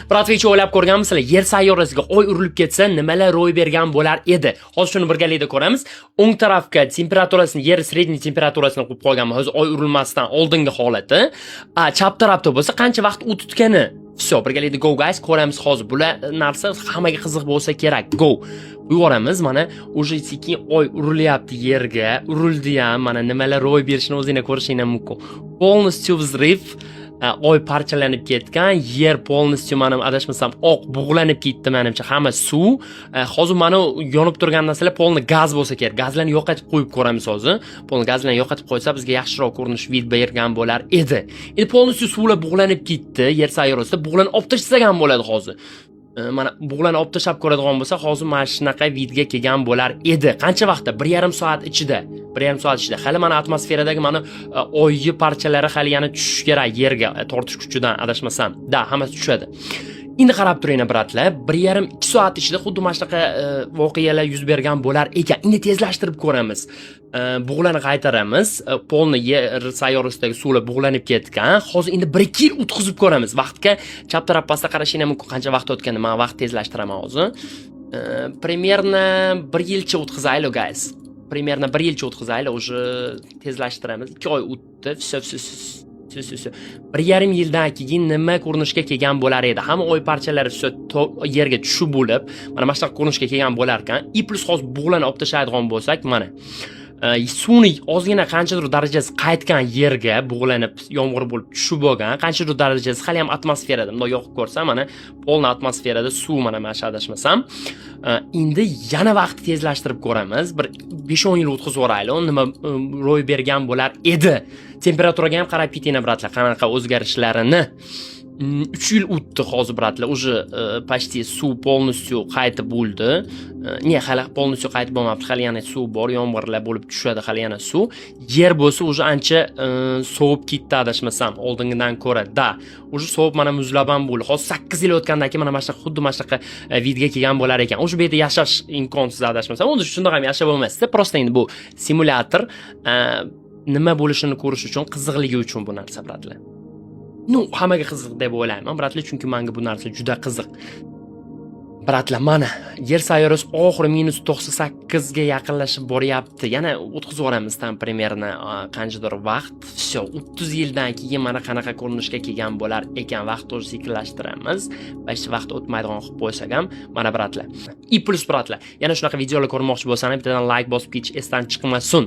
Biroq o'ylab ko'rganmisizlar, yer sayyorasiga oy urilib ketsa, nimalar ro'y bergan bo'lar edi? Hozir shuni birgalikda ko'ramiz. O'ng tarafga temperaturasini, yer sredniy temperaturasini qo'yib qo'yganman. Hozir oy urilmasdan oldingi holati. Chap tarafda bo'lsa, qancha vaqt o'titgani. Все, birgalikda go guys, ko'ramiz hozir. Bular narsa hammaga qiziq bo'lsa kerak. Go. Yuboramiz, mana o'sha sekin oy urilyapti yerga. Urildi ham, mana nimalar ro'y berishini o'zingizlar ko'rishingiz mumkin. Полностью взрыв. Oy parchalanib ketgan, yer polностью mana adashmasam oq bug'lanib ketdi menimcha, hamma suv. Hozir mana yonib turgan narsalar polni gaz bo'lsa kerak. Gazlarni yo'qotib qo'yib ko'ramiz hozir. Polni gazlarni yo'qotib qo'ysa bizga yaxshiroq ko'rinish vid bergan bo'lar edi. Endi polностью suvlar bug'lanib ketdi, yer sayyorasida bug'lanib olib tashlasak ham bo'ladi hozir. Mana bug'lanib olib tashlab ko'radigan bo'lsa, hozir mana shunaqa vidga kelgan bo'lar edi. Qancha vaqtda? 1,5 soat ichida. 1,5 soat ichida. Hali mana atmosferadagi mana oyni parchalari hali yana tushish kerak yerga, tortish kuchidan adashmasam. Da, hammasi tushadi. Endi qarab turinglar bratlar, 1,5-2 soat ichida xuddi mana shunaqa voqealar yuz bergan bo'lar ekan. Endi tezlashtirib ko'ramiz. Bug'lanib qaytaramiz. Polni yer sayyorasidagi suvlar bug'lanib ketgan. Hozir endi 1-2 yil o'tkazib ko'ramiz. Vaqtga chap taraf pastda qarashingiz mumkin qancha vaqt o'tganini. Men vaqt tezlashtiraman hozir. Примерно 1 yilcha o'tkazaylik guys. Примерно 1 yilcha o'tkazaylik, уже tezlashtiramiz. 2 oy o'tdi. Все. 1,5 yildan keyin nima ko'rinishga kelgan bo'lar edi? Hamma oy parchalari yerga tushib bo'lib, mana shunaqa ko'rinishga kelgan bo'lar ekan. I plus hozir bug'lanib olib tashlaydigan bo'lsak, mana suvni ozgina qanchadir darajasi qaytgan yerga bug'lanib yomg'ir bo'lib tushib bo'lgan, qanchadir darajasi hali ham atmosferada. Bunday yoqib ko'rsam, mana polni atmosferada suv mana adashmasam. Endi yana vaqtni tezlashtirib ko'ramiz. Bir 5-10 yil o'tkazib o'raylik. Nima ro'y bergan bo'lar edi? Temperaturaga ham qarab ketinglar bratlar, qanaqa o'zgarishlarini. 3 yil o'tdi hozir bratlar. Уже почти suv полностью qaytib bo'ldi. Hali полностью qaytib bo'lmabdi. Hali yana suv bor, yomg'irlar bo'lib tushadi, hali yana suv. Yer bo'lsa уже ancha sovib ketdi adashmasam, oldingidan ko'ra. Da, уже sovib mana muzlab ham bo'ldi. Hozir 8 yil o'tgandan keyin mana shunaqa xuddi mana shunaqa vidga kelgan bo'lar ekan. O'sha yerda yashash imkonsiz adashmasam, unda shunday ham yashab bo'lmasdi. Prosta endi bu simulyator nima bo'lishini ko'rish uchun, qiziqligi uchun bu narsa bratlar. Hammaga qiziq deb o'ylayman, bratlar, chunki menga bu narsa juda qiziq. Bratlar, mana yer sayyorasi oxiri -98 ga yaqinlashib boryapti. Yana o'tkazib o'ramiz tam примерно qanchadir vaqt. Все, 30 yildan keyin mana qanaqa ko'rinishga kelgan bo'lar ekan. Vaqtni o'zi sekinlashtiramiz. Hech vaqt o'tmaydigan qilib qo'ysak ham, mana bratlar. I plus bratlar, yana shunaqa videolar ko'rmoqchi bo'lsangiz, bittadan like bosib ketish esdan chiqmasin.